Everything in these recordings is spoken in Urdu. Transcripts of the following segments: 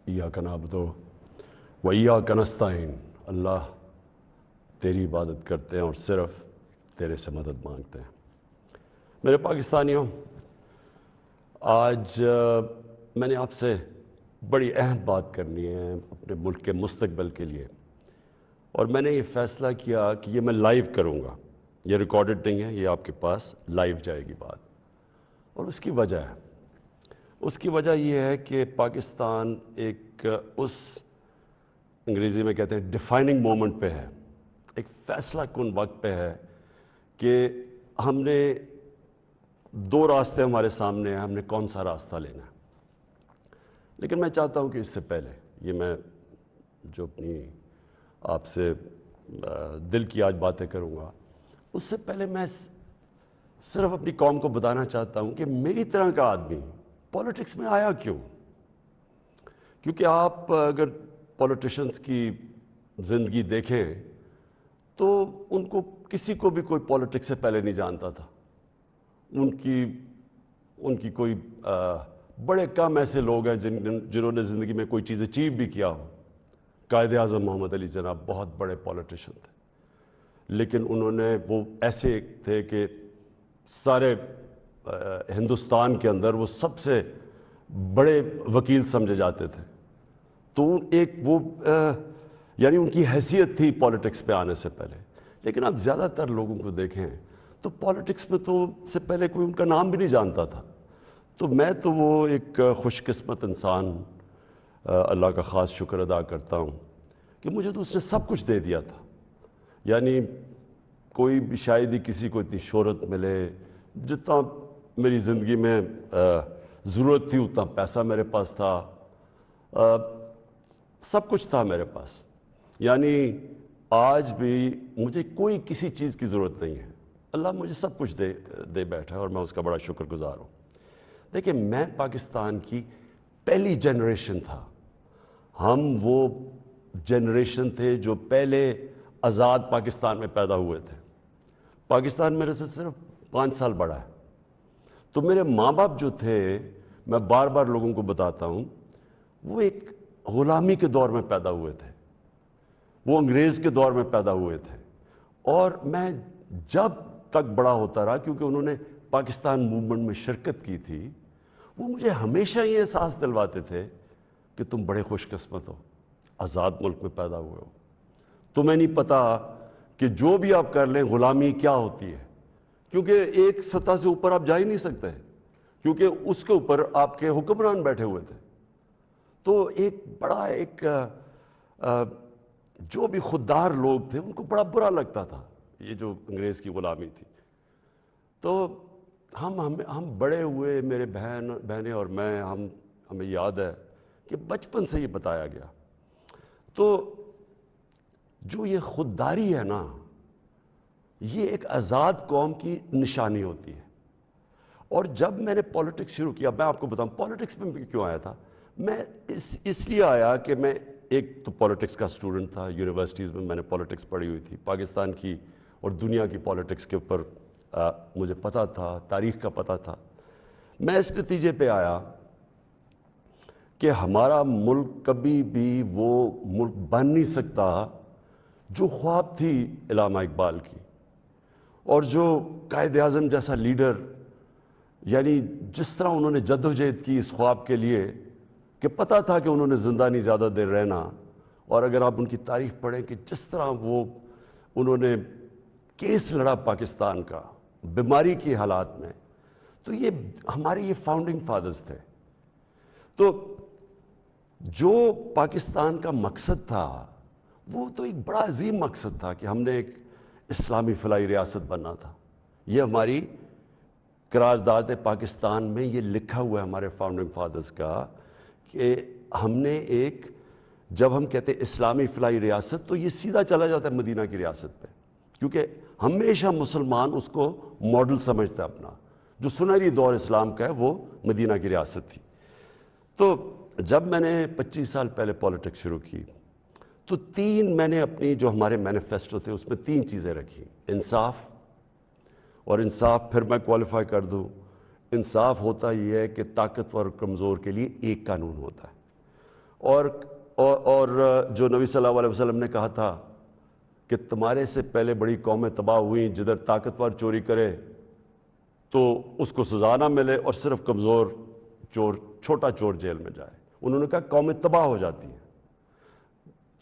ایاک نعبد و ایاک نستعین، اللہ تیری عبادت کرتے ہیں اور صرف تیرے سے مدد مانگتے ہیں۔ میرے پاکستانیوں، آج میں نے آپ سے بڑی اہم بات کرنی ہے اپنے ملک کے مستقبل کے لیے، اور میں نے یہ فیصلہ کیا کہ یہ میں لائیو کروں گا۔ یہ ریکارڈڈ نہیں ہے، یہ آپ کے پاس لائیو جائے گی بات، اور اس کی وجہ یہ ہے کہ پاکستان ایک اس انگریزی میں کہتے ہیں ڈیفائننگ مومنٹ پہ ہے، ایک فیصلہ کن وقت پہ ہے کہ ہم نے دو راستے ہمارے سامنے ہیں، ہم نے کون سا راستہ لینا ہے۔ لیکن میں چاہتا ہوں کہ اس سے پہلے یہ میں جو اپنی آپ سے دل کی آج باتیں کروں گا، اس سے پہلے میں صرف اپنی قوم کو بتانا چاہتا ہوں کہ میری طرح کا آدمی پولیٹکس میں آیا کیوں؟ کیونکہ آپ اگر پولیٹیشنز کی زندگی دیکھیں تو ان کو کسی کو بھی کوئی پولیٹکس سے پہلے نہیں جانتا تھا۔ ان کی کوئی بڑے کم ایسے لوگ ہیں جنہوں نے زندگی میں کوئی چیز اچیو بھی کیا ہو۔ قائد اعظم محمد علی جناح بہت بڑے پولیٹیشن تھے، لیکن انہوں نے وہ ایسے تھے کہ سارے ہندوستان کے اندر وہ سب سے بڑے وکیل سمجھے جاتے تھے۔ تو ایک وہ یعنی ان کی حیثیت تھی پولیٹکس پہ آنے سے پہلے۔ لیکن آپ زیادہ تر لوگوں کو دیکھیں تو پولیٹکس میں تو سے پہلے کوئی ان کا نام بھی نہیں جانتا تھا۔ تو میں تو وہ ایک خوش قسمت انسان اللہ کا خاص شکر ادا کرتا ہوں کہ مجھے تو اس نے سب کچھ دے دیا تھا۔ یعنی کوئی بھی شاید ہی کسی کو اتنی شہرت ملے، جتنا میری زندگی میں ضرورت تھی اتنا پیسہ میرے پاس تھا، سب کچھ تھا میرے پاس۔ یعنی آج بھی مجھے کوئی کسی چیز کی ضرورت نہیں ہے، اللہ مجھے سب کچھ دے بیٹھا ہے اور میں اس کا بڑا شکر گزار ہوں۔ دیکھیں، میں پاکستان کی پہلی جنریشن تھا۔ ہم وہ جنریشن تھے جو پہلے آزاد پاکستان میں پیدا ہوئے تھے۔ پاکستان میرے سے صرف 5 سال بڑا ہے۔ تو میرے ماں باپ جو تھے، میں بار بار لوگوں کو بتاتا ہوں، وہ ایک غلامی کے دور میں پیدا ہوئے تھے، وہ انگریز کے دور میں پیدا ہوئے تھے۔ اور میں جب تک بڑا ہوتا رہا، کیونکہ انہوں نے پاکستان موومنٹ میں شرکت کی تھی، وہ مجھے ہمیشہ یہ احساس دلواتے تھے کہ تم بڑے خوش قسمت ہو، آزاد ملک میں پیدا ہوئے ہو۔ تمہیں نہیں پتہ کہ جو بھی آپ کر لیں غلامی کیا ہوتی ہے، کیونکہ ایک سطح سے اوپر آپ جا ہی نہیں سکتے، کیونکہ اس کے اوپر آپ کے حکمران بیٹھے ہوئے تھے۔ تو ایک بڑا جو بھی خوددار لوگ تھے ان کو بڑا برا لگتا تھا یہ جو انگریز کی غلامی تھی۔ تو ہم بڑے ہوئے، میرے بہنیں اور میں، ہمیں یاد ہے کہ بچپن سے یہ بتایا گیا۔ تو جو یہ خودداری ہے نا، یہ ایک آزاد قوم کی نشانی ہوتی ہے۔ اور جب میں نے پولیٹکس شروع کیا، میں آپ کو بتاؤں پولیٹکس میں کیوں آیا تھا۔ میں اس لیے آیا کہ میں ایک تو پولیٹکس کا اسٹوڈنٹ تھا، یونیورسٹیز میں نے پولیٹکس پڑھی ہوئی تھی، پاکستان کی اور دنیا کی پولیٹکس کے اوپر مجھے پتہ تھا، تاریخ کا پتہ تھا۔ میں اس نتیجے پہ آیا کہ ہمارا ملک کبھی بھی وہ ملک بن نہیں سکتا جو خواب تھی علامہ اقبال کی، اور جو قائد اعظم جیسا لیڈر، یعنی جس طرح انہوں نے جدوجہد کی اس خواب کے لیے کہ پتہ تھا کہ انہوں نے زندہ نہیں زیادہ دیر رہنا، اور اگر آپ ان کی تاریخ پڑھیں کہ جس طرح انہوں نے کیس لڑا پاکستان کا بیماری کی حالات میں، تو یہ ہمارے یہ فاؤنڈنگ فادرز تھے۔ تو جو پاکستان کا مقصد تھا وہ تو ایک بڑا عظیم مقصد تھا کہ ہم نے ایک اسلامی فلاحی ریاست بننا تھا۔ یہ ہماری قرارداد پاکستان میں یہ لکھا ہوا ہے ہمارے فاؤنڈنگ فادرز کا کہ ہم نے جب ہم کہتے ہیں اسلامی فلاحی ریاست تو یہ سیدھا چلا جاتا ہے مدینہ کی ریاست پہ، کیونکہ ہمیشہ مسلمان اس کو ماڈل سمجھتا ہے اپنا۔ جو سنہری دور اسلام کا ہے وہ مدینہ کی ریاست تھی۔ تو جب میں نے 25 سال پہلے پولیٹکس شروع کی تو میں نے اپنی جو ہمارے مینیفیسٹو تھے اس میں 3 چیزیں رکھی: انصاف، اور انصاف پھر میں کوالیفائی کر دوں، انصاف ہوتا یہ ہے کہ طاقتور اور کمزور کے لیے ایک قانون ہوتا ہے، اور اور جو نبی صلی اللہ علیہ وسلم نے کہا تھا کہ تمہارے سے پہلے بڑی قومیں تباہ ہوئیں، جدھر طاقتور چوری کرے تو اس کو سزا نہ ملے اور صرف کمزور چور، چھوٹا چور جیل میں جائے۔ انہوں نے کہا قومیں تباہ ہو جاتی ہیں۔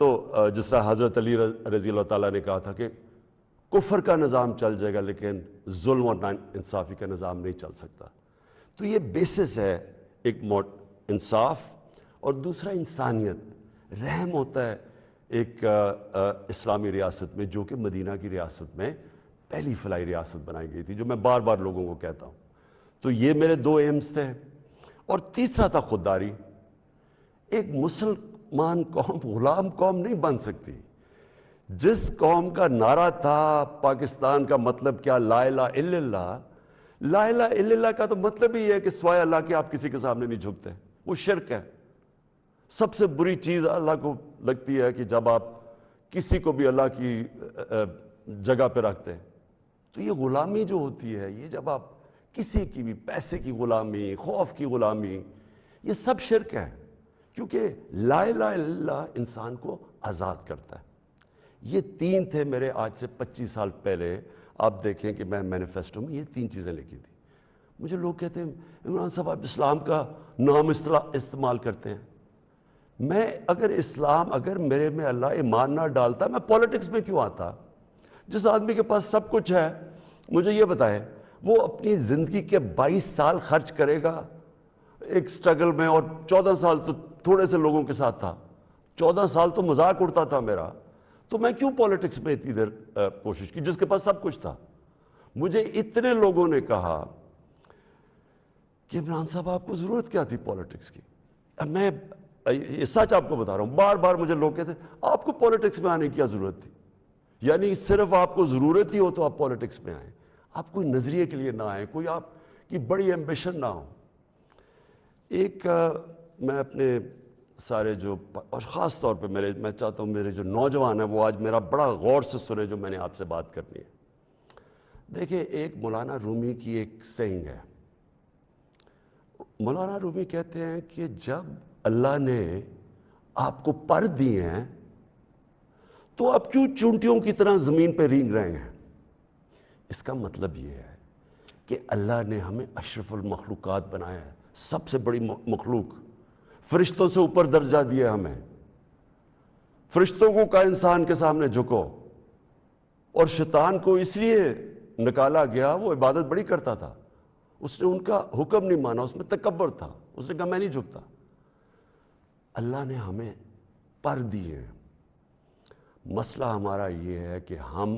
تو جس طرح حضرت علی رضی اللہ تعالیٰ نے کہا تھا کہ کفر کا نظام چل جائے گا لیکن ظلم اور ناانصافی کا نظام نہیں چل سکتا۔ تو یہ بیسس ہے ایک انصاف، اور دوسرا انسانیت، رحم ہوتا ہے ایک اسلامی ریاست میں، جو کہ مدینہ کی ریاست میں پہلی فلاحی ریاست بنائی گئی تھی، جو میں بار بار لوگوں کو کہتا ہوں۔ تو یہ میرے دو ایمز تھے، اور تیسرا تھا خودداری۔ ایک مسلمان قوم غلام قوم نہیں بن سکتی۔ جس قوم کا نعرہ تھا پاکستان کا مطلب کیا، لا الہ الا اللہ، لا الہ الا اللہ کا تو مطلب ہی ہے کہ سوائے اللہ کے آپ کسی کے سامنے نہیں جھکتے، وہ شرک ہے۔ سب سے بری چیز اللہ کو لگتی ہے کہ جب آپ کسی کو بھی اللہ کی جگہ پہ رکھتے ہیں۔ تو یہ غلامی جو ہوتی ہے، یہ جب آپ کسی کی بھی پیسے کی غلامی، خوف کی غلامی، یہ سب شرک ہے، کیونکہ لا الہ الا اللہ انسان کو آزاد کرتا ہے۔ یہ تین تھے میرے، آج سے 25 سال پہلے آپ دیکھیں کہ میں مینیفیسٹو میں یہ تین چیزیں لکھی تھی۔ مجھے لوگ کہتے ہیں عمران صاحب آپ اسلام کا نام استعمال کرتے ہیں۔ میں اگر میرے میں اللہ ایمان نہ ڈالتا، میں پولیٹکس میں کیوں آتا؟ جس آدمی کے پاس سب کچھ ہے، مجھے یہ بتائے وہ اپنی زندگی کے 22 سال خرچ کرے گا ایک سٹرگل میں، اور 14 سال تو تھوڑے سے لوگوں کے ساتھ تھا، 14 سال تو مذاق اڑتا تھا میرا، تو میں کیوں پولیٹکس میں اتنی دیر کوشش کی جس کے پاس سب کچھ تھا؟ مجھے اتنے لوگوں نے کہا کہ عمران صاحب آپ کو ضرورت کیا تھی پولیٹکس کی؟ میں یہ سچ آپ کو بتا رہا ہوں، بار بار مجھے لوگ کہتے ہیں آپ کو پولیٹکس میں آنے کی کیا ضرورت تھی؟ یعنی صرف آپ کو ضرورت ہی ہو تو آپ پولیٹکس میں آئیں، آپ کوئی نظریے کے لیے نہ آئیں، کوئی آپ کی بڑی ایمبیشن نہ ہو۔ ایک میں اپنے سارے جو، اور خاص طور پہ میں چاہتا ہوں میرے جو نوجوان ہیں وہ آج میرا بڑا غور سے سنے جو میں نے آپ سے بات کرنی ہے۔ دیکھیں، ایک مولانا رومی کی ایک سینگ ہے۔ مولانا رومی کہتے ہیں کہ جب اللہ نے آپ کو پر دیے ہیں تو آپ کیوں چونٹیوں کی طرح زمین پہ رینگ رہے ہیں؟ اس کا مطلب یہ ہے کہ اللہ نے ہمیں اشرف المخلوقات بنایا ہے، سب سے بڑی مخلوق، فرشتوں سے اوپر درجہ دیا ہمیں۔ فرشتوں کو کہا انسان کے سامنے جھکو، اور شیطان کو اس لیے نکالا گیا، وہ عبادت بڑی کرتا تھا، اس نے ان کا حکم نہیں مانا، اس میں تکبر تھا، اس نے کہا میں نہیں جھکتا۔ اللہ نے ہمیں پر دیے ہیں۔ مسئلہ ہمارا یہ ہے کہ ہم،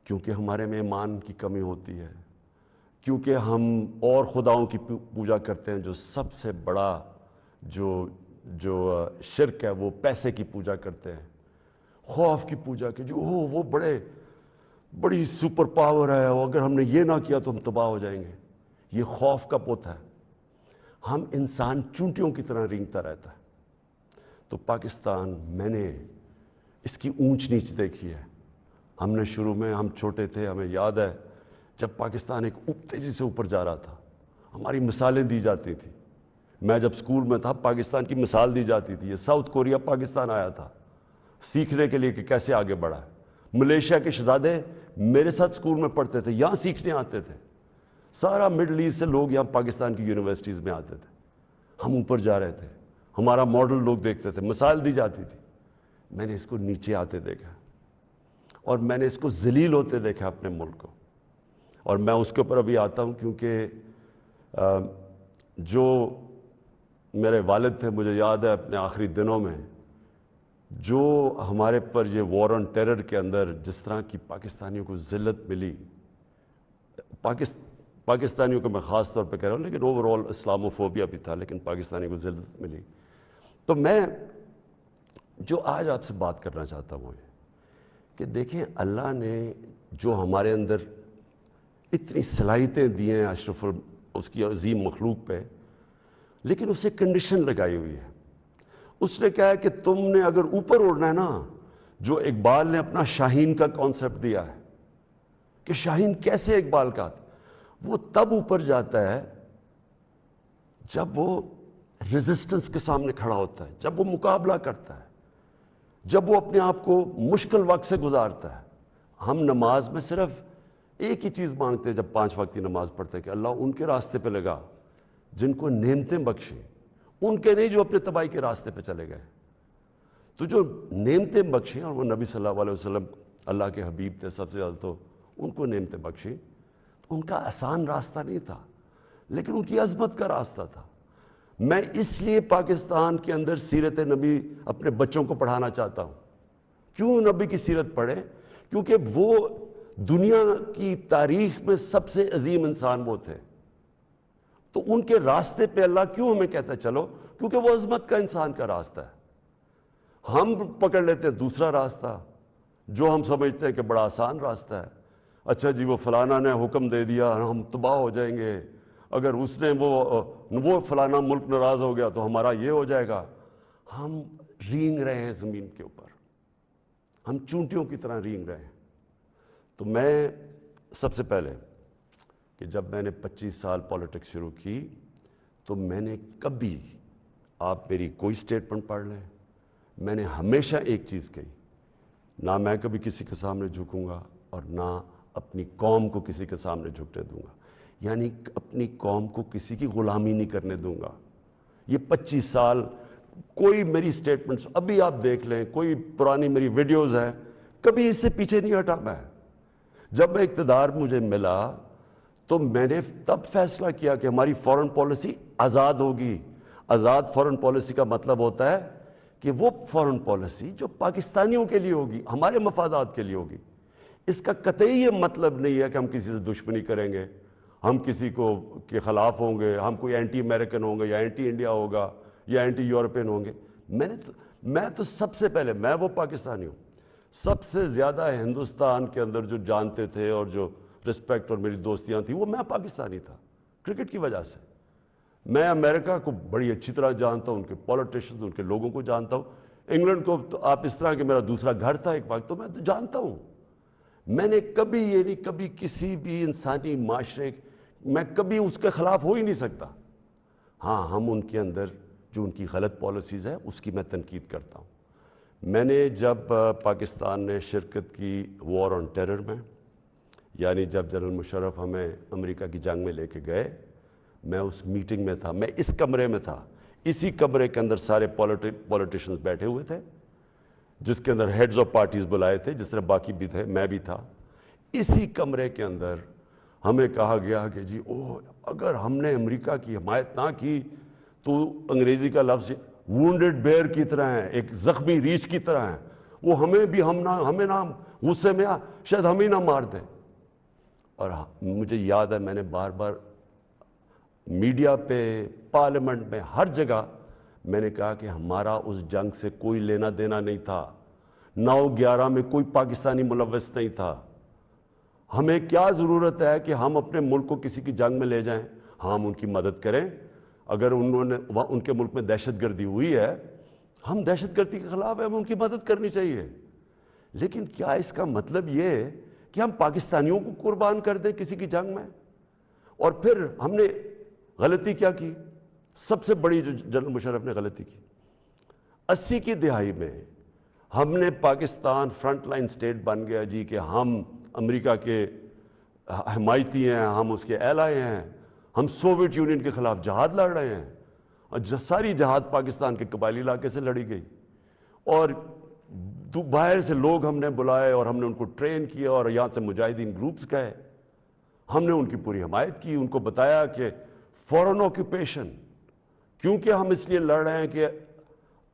کیونکہ ہمارے میں ایمان کی کمی ہوتی ہے، کیونکہ ہم اور خداؤں کی پوجا کرتے ہیں، جو سب سے بڑا جو شرک ہے وہ پیسے کی پوجا کرتے ہیں، خوف کی پوجا کہ جو وہ بڑی سپر پاور ہے، اور اگر ہم نے یہ نہ کیا تو ہم تباہ ہو جائیں گے۔ یہ خوف کا پوت ہے۔ ہم انسان چونٹیوں کی طرح رینگتا رہتا ہے۔ تو پاکستان، میں نے اس کی اونچ نیچ دیکھی ہے۔ ہم نے شروع میں، ہم چھوٹے تھے، ہمیں یاد ہے جب پاکستان ایک تیزی سے اوپر جا رہا تھا، ہماری مثالیں دی جاتی تھیں۔ میں جب سکول میں تھا پاکستان کی مثال دی جاتی تھی، یہ ساؤتھ کوریا پاکستان آیا تھا سیکھنے کے لیے کہ کیسے آگے بڑھا ہے۔ ملیشیا کے شہزادے میرے ساتھ سکول میں پڑھتے تھے، یہاں سیکھنے آتے تھے۔ سارا مڈل ایسٹ سے لوگ یہاں پاکستان کی یونیورسٹیز میں آتے تھے۔ ہم اوپر جا رہے تھے، ہمارا ماڈل لوگ دیکھتے تھے، مثال دی جاتی تھی۔ میں نے اس کو نیچے آتے دیکھا، اور میں نے اس کو ذلیل ہوتے دیکھا اپنے ملک کو، اور میں اس کے اوپر ابھی آتا ہوں کیونکہ جو میرے والد تھے، مجھے یاد ہے اپنے آخری دنوں میں جو ہمارے پر یہ وار آن ٹیرر کے اندر جس طرح کی پاکستانیوں کو ذلت ملی، پاکستانیوں کو میں خاص طور پہ کہہ رہا ہوں، لیکن اوور آل اسلاموفوبیا بھی تھا، لیکن پاکستانیوں کو ذلت ملی۔ تو میں جو آج آپ سے بات کرنا چاہتا ہوں یہ کہ دیکھیں، اللہ نے جو ہمارے اندر اتنی صلاحیتیں دی ہیں اشرف اس کی عظیم مخلوق پہ، لیکن اسے کنڈیشن لگائی ہوئی ہے۔ اس نے کہا ہے کہ تم نے اگر اوپر اڑنا ہے نا، جو اقبال نے اپنا شاہین کا کانسیپٹ دیا ہے کہ شاہین کیسے اقبال کا، وہ تب اوپر جاتا ہے جب وہ ریزسٹنس کے سامنے کھڑا ہوتا ہے، جب وہ مقابلہ کرتا ہے، جب وہ اپنے آپ کو مشکل وقت سے گزارتا ہے. ہم نماز میں صرف ایک ہی چیز مانگتے ہیں جب 5 وقت کی نماز پڑھتے ہیں کہ اللہ ان کے راستے پہ لگا جن کو نعمتیں بخشیں، ان کے نہیں جو اپنے تباہی کے راستے پہ چلے گئے. تو جو نعمتیں بخشیں، اور وہ نبی صلی اللہ علیہ وسلم اللہ کے حبیب تھے سب سے زیادہ، تو ان کو نعمتیں بخشیں. تو ان کا آسان راستہ نہیں تھا، لیکن ان کی عظمت کا راستہ تھا. میں اس لیے پاکستان کے اندر سیرت نبی اپنے بچوں کو پڑھانا چاہتا ہوں. کیوں نبی کی سیرت پڑھیں؟ کیونکہ وہ دنیا کی تاریخ میں سب سے عظیم انسان وہ تھے. تو ان کے راستے پہ اللہ کیوں ہمیں کہتا ہے چلو؟ کیونکہ وہ عظمت کا انسان کا راستہ ہے. ہم پکڑ لیتے ہیں دوسرا راستہ جو ہم سمجھتے ہیں کہ بڑا آسان راستہ ہے. اچھا جی، وہ فلانا نے حکم دے دیا، ہم تباہ ہو جائیں گے. اگر اس نے وہ فلانا ملک ناراض ہو گیا تو ہمارا یہ ہو جائے گا. ہم رینگ رہے ہیں زمین کے اوپر، ہم چونٹیوں کی طرح رینگ رہے ہیں. تو میں سب سے پہلے کہ جب میں نے 25 سال پالیٹکس شروع کی تو میں نے کبھی، آپ میری کوئی سٹیٹمنٹ پڑھ لیں، میں نے ہمیشہ ایک چیز کہی، نہ میں کبھی کسی کے سامنے جھکوں گا اور نہ اپنی قوم کو کسی کے سامنے جھکنے دوں گا. یعنی اپنی قوم کو کسی کی غلامی نہیں کرنے دوں گا. یہ 25 سال کوئی میری سٹیٹمنٹس ابھی آپ دیکھ لیں، کوئی پرانی میری ویڈیوز ہیں، کبھی اس سے پیچھے نہیں ہٹا. میں جب میں اقتدار مجھے ملا تو میں نے تب فیصلہ کیا کہ ہماری فورن پالیسی آزاد ہوگی. آزاد فورن پالیسی کا مطلب ہوتا ہے کہ وہ فورن پالیسی جو پاکستانیوں کے لیے ہوگی، ہمارے مفادات کے لیے ہوگی. اس کا قطعی یہ مطلب نہیں ہے کہ ہم کسی سے دشمنی کریں گے، ہم کسی کو کے خلاف ہوں گے، ہم کوئی اینٹی امریکن ہوں گے یا اینٹی انڈیا ہوگا یا اینٹی یورپین ہوں گے. میں تو سب سے پہلے، میں وہ پاکستانی ہوں سب سے زیادہ ہندوستان کے اندر جو جانتے تھے اور جو رسپیکٹ اور میری دوستیاں تھیں وہ میں پاکستانی تھا کرکٹ کی وجہ سے. میں امریکہ کو بڑی اچھی طرح جانتا ہوں، ان کے پولیٹیشنز، ان کے لوگوں کو جانتا ہوں. انگلینڈ کو تو آپ اس طرح کہ میرا دوسرا گھر تھا ایک وقت، تو میں تو جانتا ہوں. میں نے کبھی یہ نہیں، کبھی کسی بھی انسانی معاشرے میں کبھی اس کے خلاف ہو ہی نہیں سکتا. ہاں، ہم ان کے اندر جو ان کی غلط پالیسیز ہے اس کی میں تنقید کرتا ہوں. میں نے جب پاکستان نے شرکت کی وار آن ٹیرر میں، یعنی جب جنرل مشرف ہمیں امریکہ کی جنگ میں لے کے گئے، میں اس میٹنگ میں تھا، میں اس کمرے میں تھا. اسی کمرے کے اندر سارے پولیٹیشنز بیٹھے ہوئے تھے، جس کے اندر ہیڈز آف پارٹیز بلائے تھے، جس طرح باقی بھی تھے، میں بھی تھا. اسی کمرے کے اندر ہمیں کہا گیا کہ جی اگر ہم نے امریکہ کی حمایت نہ کی تو انگریزی کا لفظ وونڈڈ بیئر کی طرح ہے، ایک زخمی ریچھ کی طرح ہے، وہ ہمیں نہ غصے میں شاید ہم ہی نہ مار دیں. اور مجھے یاد ہے میں نے بار بار میڈیا پہ، پارلیمنٹ میں، ہر جگہ میں نے کہا کہ ہمارا اس جنگ سے کوئی لینا دینا نہیں تھا. 9/11 میں کوئی پاکستانی ملوث نہیں تھا. ہمیں کیا ضرورت ہے کہ ہم اپنے ملک کو کسی کی جنگ میں لے جائیں؟ ہم ان کی مدد کریں. اگر ان کے ملک میں دہشت گردی ہوئی ہے، ہم دہشت گردی کے خلاف ہیں، ہمیں ان کی مدد کرنی چاہیے. لیکن کیا اس کا مطلب یہ ہے کہ ہم پاکستانیوں کو قربان کر دیں کسی کی جنگ میں؟ اور پھر ہم نے غلطی کیا کی؟ سب سے بڑی جو جنرل مشرف نے غلطی کی، 80 کی دہائی میں ہم نے پاکستان فرنٹ لائن سٹیٹ بن گیا جی کہ ہم امریکہ کے حمایتی ہیں، ہم اس کے ایلائی ہیں، ہم سوویت یونین کے خلاف جہاد لڑ رہے ہیں. اور ساری جہاد پاکستان کے قبائلی علاقے سے لڑی گئی، اور باہر سے لوگ ہم نے بلائے اور ہم نے ان کو ٹرین کیا، اور یہاں سے مجاہدین گروپس گئے، ہم نے ان کی پوری حمایت کی. ان کو بتایا کہ فورن آکوپیشن، کیونکہ ہم اس لیے لڑ رہے ہیں کہ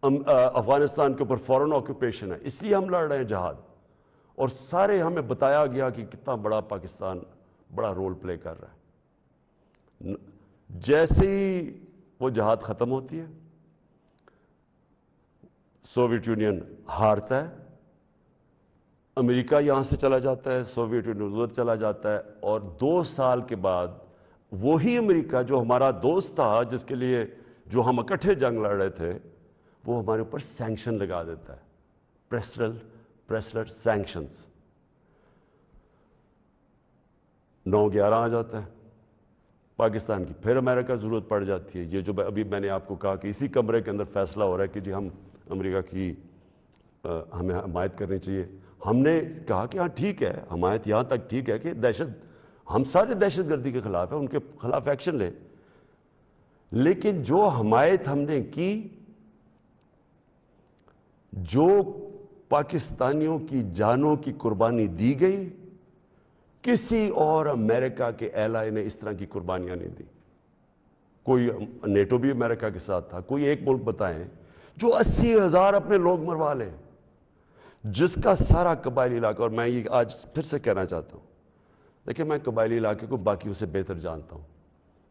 افغانستان کے اوپر فورن آکوپیشن ہے، اس لیے ہم لڑ رہے ہیں جہاد. اور سارے ہمیں بتایا گیا کہ کتنا بڑا پاکستان بڑا رول پلے کر رہا ہے. جیسے ہی وہ جہاد ختم ہوتی ہے، سوویت یونین ہارتا ہے، امریکہ یہاں سے چلا جاتا ہے، سوویت یونین ادھر چلا جاتا ہے، اور 2 سال کے بعد وہی امریکہ جو ہمارا دوست تھا، جس کے لیے جو ہم اکٹھے جنگ لڑ رہے تھے، وہ ہمارے اوپر سینکشن لگا دیتا ہے، پریسلر سینکشنز. 9/11 آ جاتا ہے، پاکستان کی پھر امریکہ ضرورت پڑ جاتی ہے. یہ جو ابھی میں نے آپ کو کہا کہ اسی کمرے کے اندر فیصلہ ہو رہا ہے کہ جی ہم امریکہ کی ہمیں حمایت کرنی چاہیے. ہم نے کہا کہ ہاں ٹھیک ہے, حمایت یہاں تک ٹھیک ہے کہ ہم سارے دہشت گردی کے خلاف ہیں, ان کے خلاف ایکشن لیں, لیکن جو حمایت ہم نے کی, جو پاکستانیوں کی جانوں کی قربانی دی گئی, کسی اور امریکہ کے ایلائی نے اس طرح کی قربانیاں نہیں دی. کوئی نیٹو بھی امریکہ کے ساتھ تھا, کوئی ایک ملک بتائیں جو 80,000 اپنے لوگ مروا لے, جس کا سارا قبائلی علاقہ, اور میں یہ آج پھر سے کہنا چاہتا ہوں, دیکھیں میں قبائلی علاقے کو باقیوں سے بہتر جانتا ہوں,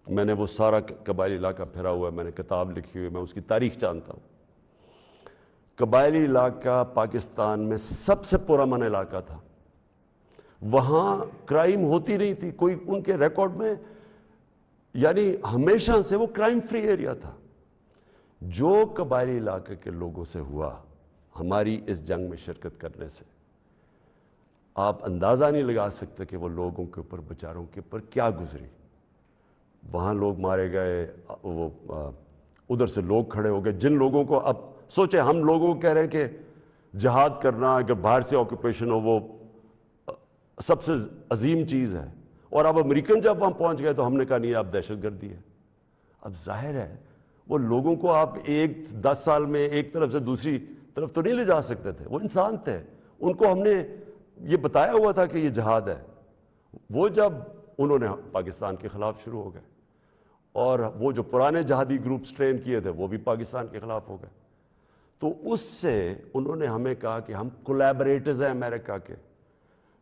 میں نے وہ سارا قبائلی علاقہ پھرا ہوا ہے, میں نے کتاب لکھی ہوئی ہے, میں اس کی تاریخ جانتا ہوں. قبائلی علاقہ پاکستان میں سب سے پرامن علاقہ تھا, وہاں کرائم ہوتی نہیں تھی, کوئی ان کے ریکارڈ میں, یعنی ہمیشہ سے وہ کرائم فری ایریا تھا. جو قبائلی علاقے کے لوگوں سے ہوا ہماری اس جنگ میں شرکت کرنے سے, آپ اندازہ نہیں لگا سکتے کہ وہ لوگوں کے اوپر, بیچاروں کے اوپر کیا گزری. وہاں لوگ مارے گئے, وہ ادھر سے لوگ کھڑے ہو گئے, جن لوگوں کو, اب سوچیں ہم لوگوں کو کہہ رہے ہیں کہ جہاد کرنا اگر باہر سے آکوپیشن ہو وہ سب سے عظیم چیز ہے, اور اب امریکن جب وہاں پہنچ گئے تو ہم نے کہا نہیں اب دہشت گردی ہے. اب ظاہر ہے وہ لوگوں کو آپ 10 سال میں ایک طرف سے دوسری طرف تو نہیں لے جا سکتے تھے, وہ انسان تھے, ان کو ہم نے یہ بتایا ہوا تھا کہ یہ جہاد ہے. وہ جب انہوں نے پاکستان کے خلاف شروع ہو گئے, اور وہ جو پرانے جہادی گروپس ٹرین کیے تھے وہ بھی پاکستان کے خلاف ہو گئے, تو اس سے انہوں نے ہمیں کہا کہ ہم کولیبریٹرز ہیں امریکہ کے.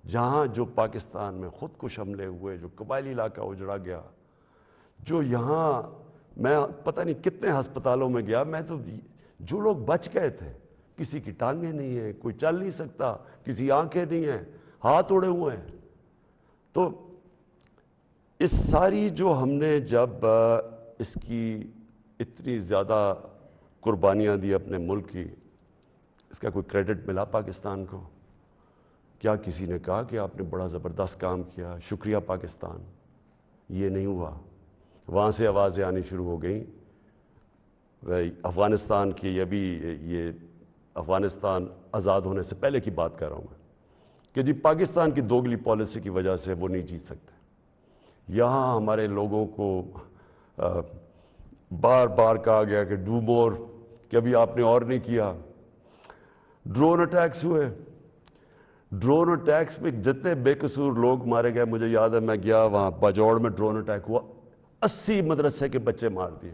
جہاں جو پاکستان میں خود کش حملے ہوئے, جو قبائلی علاقہ اجڑا گیا, جو یہاں میں پتہ نہیں کتنے ہسپتالوں میں گیا, میں تو جو لوگ بچ گئے تھے, کسی کی ٹانگیں نہیں ہیں, کوئی چل نہیں سکتا, کسی آنکھیں نہیں ہیں, ہاتھ اڑے ہوئے ہیں. تو اس ساری جو ہم نے جب اس کی اتنی زیادہ قربانیاں دی اپنے ملک کی, اس کا کوئی کریڈٹ ملا پاکستان کو؟ کیا کسی نے کہا کہ آپ نے بڑا زبردست کام کیا, شکریہ پاکستان؟ یہ نہیں ہوا. وہاں سے آوازیں آنی شروع ہو گئیں, افغانستان کی, یہ افغانستان آزاد ہونے سے پہلے کی بات کر رہا ہوں میں, کہ جی پاکستان کی دوگلی پالیسی کی وجہ سے وہ نہیں جیت سکتے. یہاں ہمارے لوگوں کو بار بار کہا گیا کہ ڈو مور, کہ ابھی آپ نے اور نہیں کیا. ڈرون اٹیکس ہوئے, ڈرون اٹیکس میں جتنے بے قصور لوگ مارے گئے, مجھے یاد ہے میں گیا وہاں باجوڑ میں ڈرون اٹیک ہوا, 80 مدرسے کے بچے مار دیے.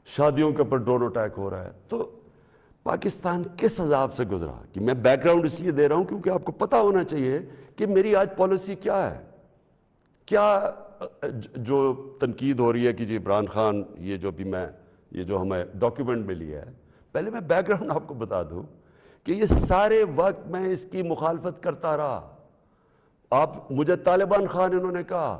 شادیوں کے اوپر ڈرون اٹیک ہو رہا ہے. تو پاکستان کس عذاب سے گزرا, کہ میں بیک گراؤنڈ اس لیے دے رہا ہوں کیونکہ آپ کو پتہ ہونا چاہیے کہ میری آج پالیسی کیا ہے. کیا جو تنقید ہو رہی ہے کہ جی عمران خان, یہ جو ہمیں ڈاکیومنٹ ملی ہے, پہلے میں بیک گراؤنڈ آپ کو بتا دوں کہ یہ سارے وقت میں اس کی مخالفت کرتا رہا. آپ مجھے طالبان خان انہوں نے کہا,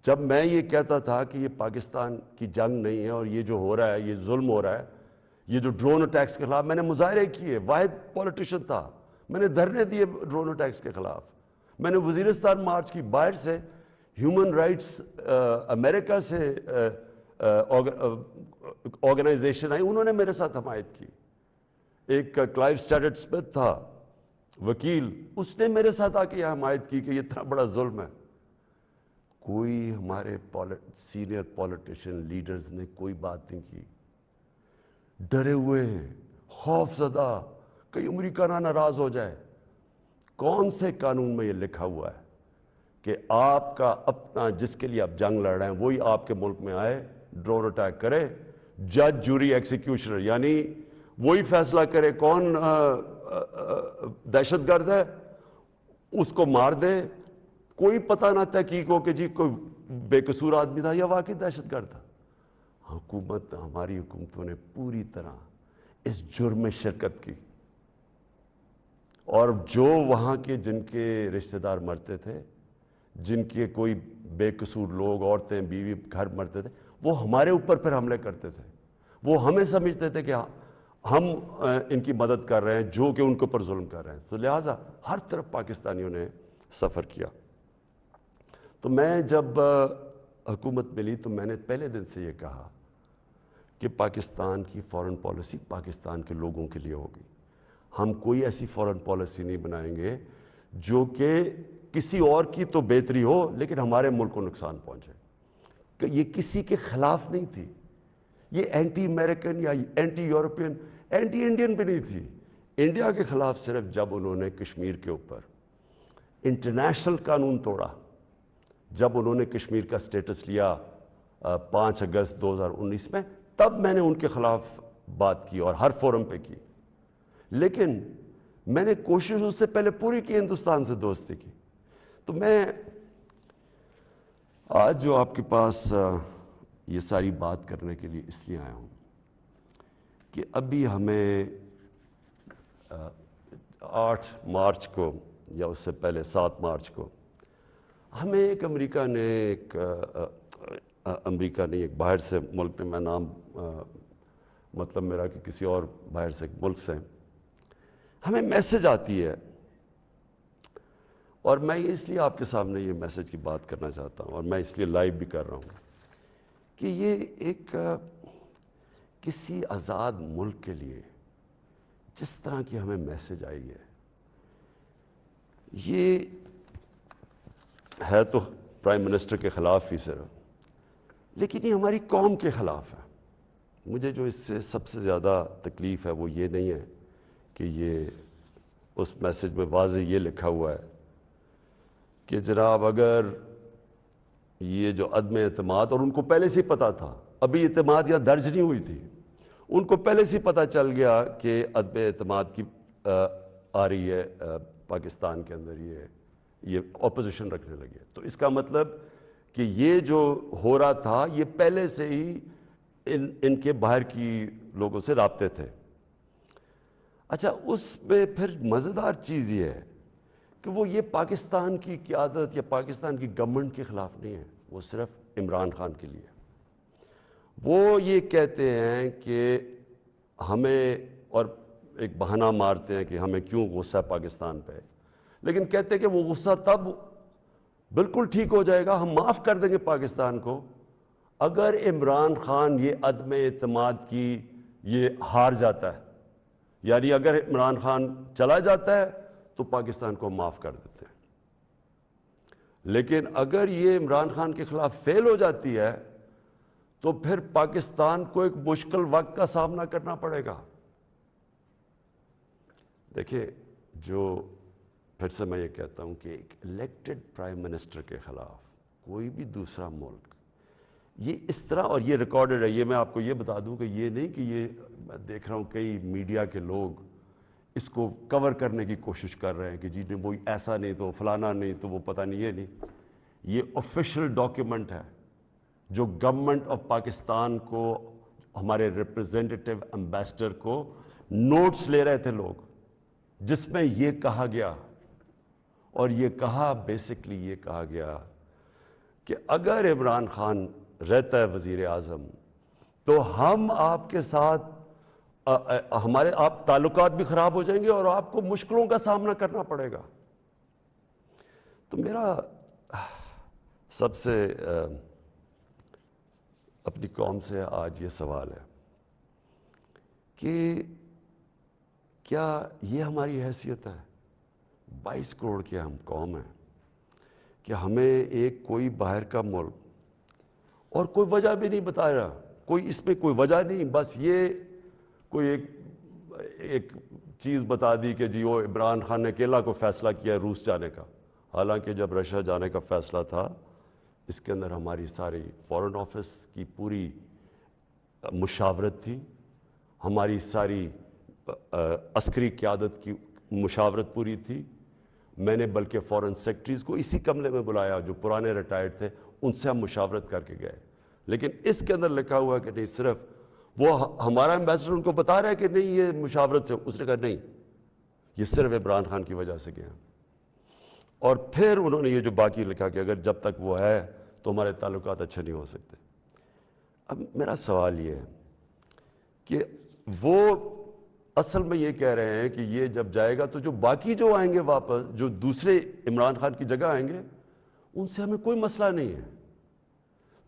جب میں یہ کہتا تھا کہ یہ پاکستان کی جنگ نہیں ہے اور یہ جو ہو رہا ہے یہ ظلم ہو رہا ہے, یہ جو ڈرون اٹیکس کے خلاف میں نے مظاہرے کیے, واحد پولیٹیشین تھا, میں نے دھرنے دیے ڈرون اٹیکس کے خلاف, میں نے وزیرستان مارچ کی, باہر سے ہیومن رائٹس امریکہ سے آرگنائزیشن آئی, انہوں نے میرے ساتھ حمایت کی. ایک کلائیو سٹیڈٹ سمتھ تھا وکیل, اس نے میرے ساتھ آ کے یہ حمایت کی کہ یہ اتنا بڑا ظلم ہے. کوئی ہمارے سینئر پولیٹیشین لیڈرز نے کوئی بات نہیں کی, ڈرے ہوئے ہیں, خوف زدہ, کہیں امریکہ نہ ناراض ہو جائے. کون سے قانون میں یہ لکھا ہوا ہے کہ آپ کا اپنا, جس کے لیے آپ جنگ لڑ رہے ہیں, وہی آپ کے ملک میں آئے, ڈرون اٹیک کرے, جج جوری ایکسیکیوشنر, یعنی وہی فیصلہ کرے کون دہشت گرد ہے, اس کو مار دے, کوئی پتہ نہ تحقیق ہو کہ جی کوئی بے قصور آدمی تھا یا واقعی دہشت گرد تھا. ہماری حکومتوں نے پوری طرح اس جرم میں شرکت کی, اور جو وہاں کے جن کے رشتہ دار مرتے تھے, جن کے کوئی بے قصور لوگ, عورتیں, بیوی, گھر مرتے تھے, وہ ہمارے اوپر پھر حملے کرتے تھے. وہ ہمیں سمجھتے تھے کہ ہم ان کی مدد کر رہے ہیں جو کہ ان کے اوپر ظلم کر رہے ہیں. تو لہٰذا ہر طرف پاکستانیوں نے سفر کیا. تو میں جب حکومت ملی تو میں نے پہلے دن سے یہ کہا کہ پاکستان کی فارن پالیسی پاکستان کے لوگوں کے لیے ہوگی. ہم کوئی ایسی فارن پالیسی نہیں بنائیں گے جو کہ کسی اور کی تو بہتری ہو لیکن ہمارے ملک کو نقصان پہنچے. کہ یہ کسی کے خلاف نہیں تھی, یہ اینٹی امریکن یا اینٹی یورپین, اینٹی انڈین بھی نہیں تھی. انڈیا کے خلاف صرف جب انہوں نے کشمیر کے اوپر انٹرنیشنل قانون توڑا, جب انہوں نے کشمیر کا سٹیٹس لیا 5 اگست 2019 میں, تب میں نے ان کے خلاف بات کی اور ہر فورم پہ کی. لیکن میں نے کوشش اس سے پہلے پوری کی ہندوستان سے دوستی کی. تو میں آج جو آپ کے پاس یہ ساری بات کرنے کے لیے اس لیے آیا ہوں کہ ابھی ہمیں 8 مارچ کو یا اس سے پہلے 7 مارچ کو ہمیں ایک امریکہ نے ایک باہر سے ملک نے, میں نام مطلب میرا کہ کسی اور باہر سے ملک سے ہمیں میسج آتی ہے, اور میں اس لیے آپ کے سامنے یہ میسج کی بات کرنا چاہتا ہوں اور میں اس لیے لائیو بھی کر رہا ہوں کہ یہ ایک کسی آزاد ملک کے لیے جس طرح کی ہمیں میسج آئی ہے, یہ ہے تو پرائم منسٹر کے خلاف ہی صرف, لیکن یہ ہماری قوم کے خلاف ہے. مجھے جو اس سے سب سے زیادہ تکلیف ہے وہ یہ نہیں ہے کہ یہ اس میسج میں واضح یہ لکھا ہوا ہے کہ جناب اگر یہ جو عدم اعتماد, اور ان کو پہلے سے ہی پتا تھا, ابھی اعتماد یا درج نہیں ہوئی تھی, ان کو پہلے سے ہی پتا چل گیا کہ عدم اعتماد کی آ رہی ہے پاکستان کے اندر, یہ اپوزیشن رکھنے لگے. تو اس کا مطلب کہ یہ جو ہو رہا تھا یہ پہلے سے ہی ان کے باہر کی لوگوں سے رابطے تھے. اچھا, اس میں پھر مزیدار چیز یہ ہے کہ وہ یہ پاکستان کی قیادت یا پاکستان کی گورنمنٹ کے خلاف نہیں ہے, وہ صرف عمران خان کے لیے. وہ یہ کہتے ہیں کہ ہمیں, اور ایک بہانہ مارتے ہیں کہ ہمیں کیوں غصہ پاکستان پہ, لیکن کہتے ہیں کہ وہ غصہ تب بالکل ٹھیک ہو جائے گا, ہم معاف کر دیں گے پاکستان کو اگر عمران خان یہ عدم اعتماد کی یہ ہار جاتا ہے. یعنی اگر عمران خان چلا جاتا ہے تو پاکستان کو معاف کر دیتے ہیں, لیکن اگر یہ عمران خان کے خلاف فیل ہو جاتی ہے تو پھر پاکستان کو ایک مشکل وقت کا سامنا کرنا پڑے گا. دیکھیں, جو پھر سے میں یہ کہتا ہوں کہ ایک الیکٹڈ پرائم منسٹر کے خلاف کوئی بھی دوسرا ملک یہ اس طرح, اور یہ ریکارڈڈ ہے, یہ میں آپ کو یہ بتا دوں کہ یہ نہیں کہ یہ میں دیکھ رہا ہوں کئی میڈیا کے لوگ اس کو کور کرنے کی کوشش کر رہے ہیں کہ جی نہیں وہ ایسا نہیں تو فلانا نہیں تو وہ پتہ نہیں, یہ نہیں. یہ آفیشیل ڈاکیومنٹ ہے جو گورنمنٹ آف پاکستان کو, ہمارے ریپرزینٹیٹیو امبیسڈر کو نوٹس لے رہے تھے لوگ, جس میں یہ کہا گیا, اور یہ کہا بیسکلی یہ کہا گیا کہ اگر عمران خان رہتا ہے وزیر اعظم تو ہم آپ کے ساتھ ہمارے آپ تعلقات بھی خراب ہو جائیں گے اور آپ کو مشکلوں کا سامنا کرنا پڑے گا. تو میرا سب سے اپنی قوم سے آج یہ سوال ہے کہ کیا یہ ہماری حیثیت ہے, 22 کروڑ کی ہم قوم ہیں, کہ ہمیں ایک کوئی باہر کا ملک, اور کوئی وجہ بھی نہیں بتا رہا, کوئی اس میں کوئی وجہ نہیں, بس یہ کوئی ایک چیز بتا دی کہ جی وہ عمران خان نے اکیلا کو فیصلہ کیا روس جانے کا, حالانکہ جب رشیا جانے کا فیصلہ تھا اس کے اندر ہماری ساری فارن آفس کی پوری مشاورت تھی, ہماری ساری عسکری قیادت کی مشاورت پوری تھی. میں نے بلکہ فارن سیکرٹریز کو اسی کمرے میں بلایا جو پرانے ریٹائرڈ تھے, ان سے ہم مشاورت کر کے گئے. لیکن اس کے اندر لکھا ہوا کہ نہیں, صرف وہ ہمارا ایمبیسڈر ان کو بتا رہا ہے کہ نہیں یہ مشاورت سے, اس نے کہا نہیں یہ صرف عمران خان کی وجہ سے گیا. اور پھر انہوں نے یہ جو باقی لکھا کہ اگر جب تک وہ ہے تو ہمارے تعلقات اچھے نہیں ہو سکتے. اب میرا سوال یہ ہے کہ وہ اصل میں یہ کہہ رہے ہیں کہ یہ جب جائے گا تو جو باقی جو آئیں گے واپس, جو دوسرے عمران خان کی جگہ آئیں گے, ان سے ہمیں کوئی مسئلہ نہیں ہے.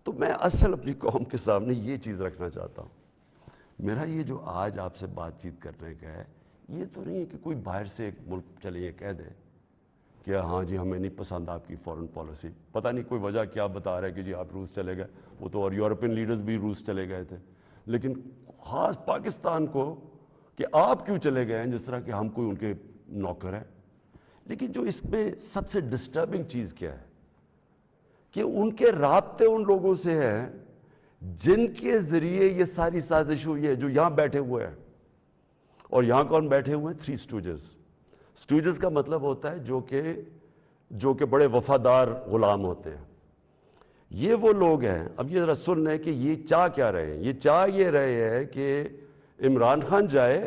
تو میں اصل اپنی قوم کے سامنے یہ چیز رکھنا چاہتا ہوں. میرا یہ جو آج آپ سے بات چیت کرنے کا ہے، یہ تو نہیں ہے کہ کوئی باہر سے ایک ملک چلے یہ کہہ دے کہ ہاں جی ہمیں نہیں پسند آپ کی فورن پالیسی. پتہ نہیں کوئی وجہ کیا بتا رہا ہے کہ جی آپ روس چلے گئے. وہ تو اور یورپین لیڈرز بھی روس چلے گئے تھے. لیکن خاص پاکستان کو کہ آپ کیوں چلے گئے ہیں، جس طرح کہ ہم کوئی ان کے نوکر ہیں. لیکن جو اس میں سب سے ڈسٹربنگ چیز کیا ہے کہ ان کے رابطے ان لوگوں سے ہیں جن کے ذریعے یہ ساری سازش ہوئی ہے، جو یہاں بیٹھے ہوئے ہیں. اور یہاں کون بیٹھے ہوئے ہیں؟ 3 اسٹوجز. اسٹوجز کا مطلب ہوتا ہے جو کہ بڑے وفادار غلام ہوتے ہیں. یہ وہ لوگ ہیں. اب یہ ذرا سن لیں کہ یہ چاہ کیا رہے ہیں. یہ چاہ یہ رہے ہیں کہ عمران خان جائے،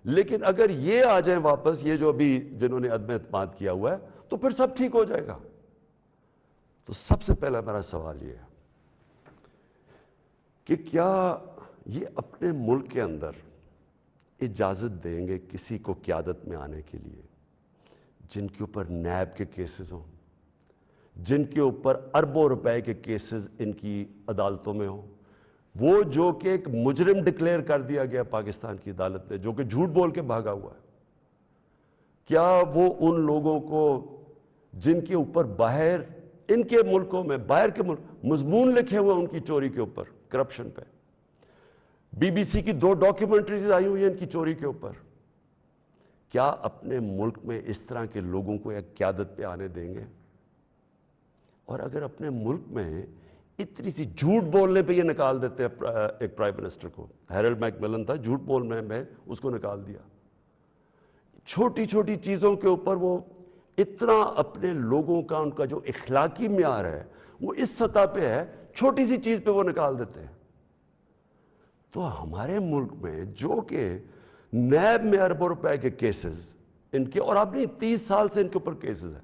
لیکن اگر یہ آ جائیں واپس، یہ جو ابھی جنہوں نے عدم اعتماد کیا ہوا ہے، تو پھر سب ٹھیک ہو جائے گا. تو سب سے پہلا میرا سوال یہ ہے کہ کیا یہ اپنے ملک کے اندر اجازت دیں گے کسی کو قیادت میں آنے کے لیے جن کے اوپر نیب کے کیسز ہوں، جن کے اوپر اربوں روپے کے کیسز ان کی عدالتوں میں ہوں، وہ جو کہ ایک مجرم ڈکلیئر کر دیا گیا پاکستان کی عدالت نے، جو کہ جھوٹ بول کے بھاگا ہوا ہے؟ کیا وہ ان لوگوں کو جن کے اوپر باہر ان کے ملکوں میں، باہر کے ملک مضمون لکھے ہوئے ان کی چوری کے اوپر، کرپشن پہ، BBC کی 2 ڈاکیومنٹریز آئی ہوئی ہیں ان کی چوری کے اوپر، کیا اپنے ملک میں اس طرح کے لوگوں کو ایک قیادت پہ آنے دیں گے؟ اور اگر اپنے ملک میں اتنی سی جھوٹ بولنے پہ یہ نکال دیتے ہیں ایک پرائم منسٹر کو، ہیرلڈ میک ملن تھا، جھوٹ بولنے میں اس کو نکال دیا. چھوٹی چھوٹی چیزوں کے اوپر وہ اتنا اپنے لوگوں کا، ان کا جو اخلاقی معیار ہے وہ اس سطح پہ ہے، چھوٹی سی چیز پہ وہ نکال دیتے ہیں. تو ہمارے ملک میں جو کہ نیب میں اربوں روپے کے کیسز ان کے، اور اب نہیں 30 سال سے ان کے اوپر کیسز ہیں.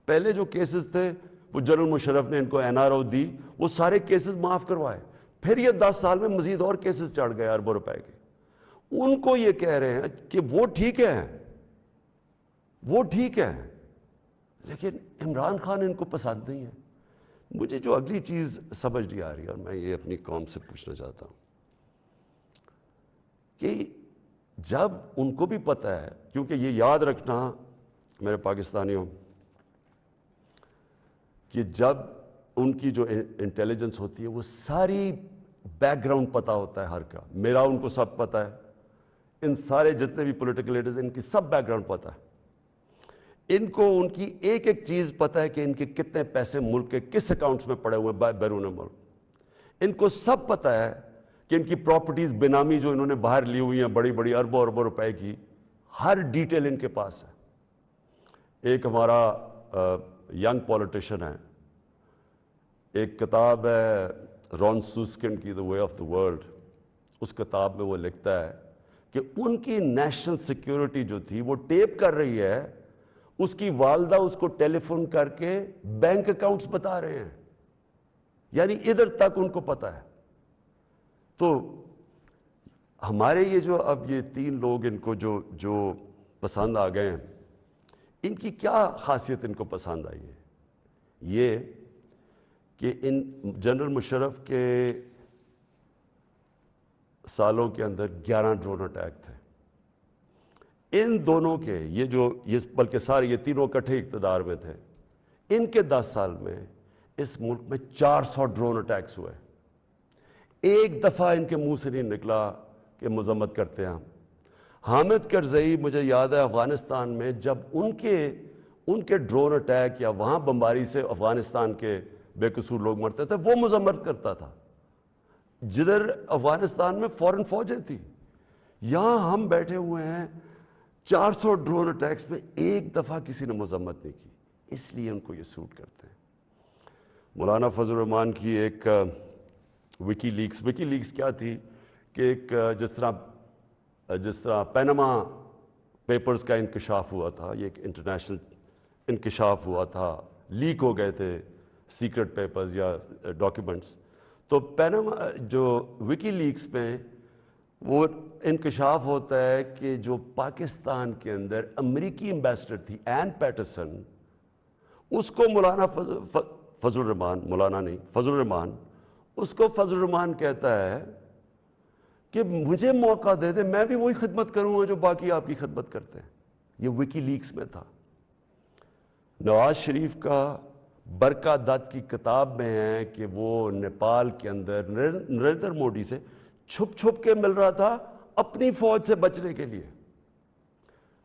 پہلے جو کیسز تھے وہ جنرل مشرف نے ان کو NRO دی، وہ سارے کیسز معاف کروائے. پھر یہ 10 سال میں مزید اور کیسز چڑھ گئے اربوں روپے کے. ان کو یہ کہہ رہے ہیں کہ وہ ٹھیک ہے، وہ ٹھیک ہے، لیکن عمران خان ان کو پسند نہیں ہے. مجھے جو اگلی چیز سمجھ نہیں آ رہی، اور میں یہ اپنی قوم سے پوچھنا چاہتا ہوں کہ جب ان کو بھی پتہ ہے، کیونکہ یہ یاد رکھنا میرے پاکستانیوں کہ جب ان کی جو انٹیلیجنس ہوتی ہے وہ ساری بیک گراؤنڈ پتہ ہوتا ہے ہر کا. میرا ان کو سب پتہ ہے، ان سارے جتنے بھی پولیٹیکل لیڈرز ان کی سب بیک گراؤنڈ پتہ ہے. ان کو ان کی ایک ایک چیز پتہ ہے کہ ان کے کتنے پیسے ملک کے کس اکاؤنٹس میں پڑے ہوئے بیرون ملک. ان کو سب پتہ ہے کہ ان کی پراپرٹیز بینامی جو انہوں نے باہر لی ہوئی ہیں بڑی بڑی اربوں اربوں روپے کی، ہر ڈیٹیل ان کے پاس ہے. ایک ہمارا ینگ پولیٹیشین ہے، ایک کتاب ہے رون سوسکن کی The Way of the World. اس کتاب میں وہ لکھتا ہے کہ ان کی نیشنل سیکیورٹی جو تھی وہ ٹیپ کر رہی ہے، اس کی والدہ اس کو ٹیلی فون کر کے بینک اکاؤنٹس بتا رہے ہیں، یعنی ادھر تک ان کو پتہ ہے. تو ہمارے یہ جو اب یہ 3 لوگ ان کو جو پسند آ گئے ہیں، ان کی کیا خاصیت ان کو پسند آئی ہے؟ یہ کہ ان جنرل مشرف کے سالوں کے اندر 11 ڈرون اٹیک تھے. ان دونوں کے یہ بلکہ سارے یہ تینوں اکٹھے اقتدار میں تھے. ان کے 10 سال میں اس ملک میں 400 ڈرون اٹیکس ہوئے. ایک دفعہ ان کے منہ سے نہیں نکلا کہ مذمت کرتے ہیں. حامد کرزئی مجھے یاد ہے افغانستان میں جب ان کے ڈرون اٹیک یا وہاں بمباری سے افغانستان کے بے قصور لوگ مرتے تھے، وہ مذمت کرتا تھا. جدھر افغانستان میں فورن فوجیں تھیں، یہاں ہم بیٹھے ہوئے ہیں 400 ڈرون اٹیکس میں ایک دفعہ کسی نے مذمت نہیں کی. اس لیے ان کو یہ سوٹ کرتے ہیں. مولانا فضل الرحمان کی ایک وکی لیکس کیا تھی کہ ایک جس طرح پینما پیپرز کا انکشاف ہوا تھا، یہ ایک انٹرنیشنل انکشاف ہوا تھا، لیک ہو گئے تھے سیکرٹ پیپرز یا ڈاکیومنٹس. تو پینما جو وکی لیکس میں وہ انکشاف ہوتا ہے کہ جو پاکستان کے اندر امریکی ایمبیسڈر تھی این پیٹرسن، اس کو مولانا فضل الرحمان، مولانا نہیں، فضل الرحمان، اس کو فضل الرحمان کہتا ہے کہ مجھے موقع دے دے، میں بھی وہی خدمت کروں گا جو باقی آپ کی خدمت کرتے ہیں. یہ وکی لیکس میں تھا. نواز شریف کا برکا دت کی کتاب میں ہے کہ وہ نیپال کے اندر نریندر مودی سے چھپ چھپ کے مل رہا تھا اپنی فوج سے بچنے کے لیے.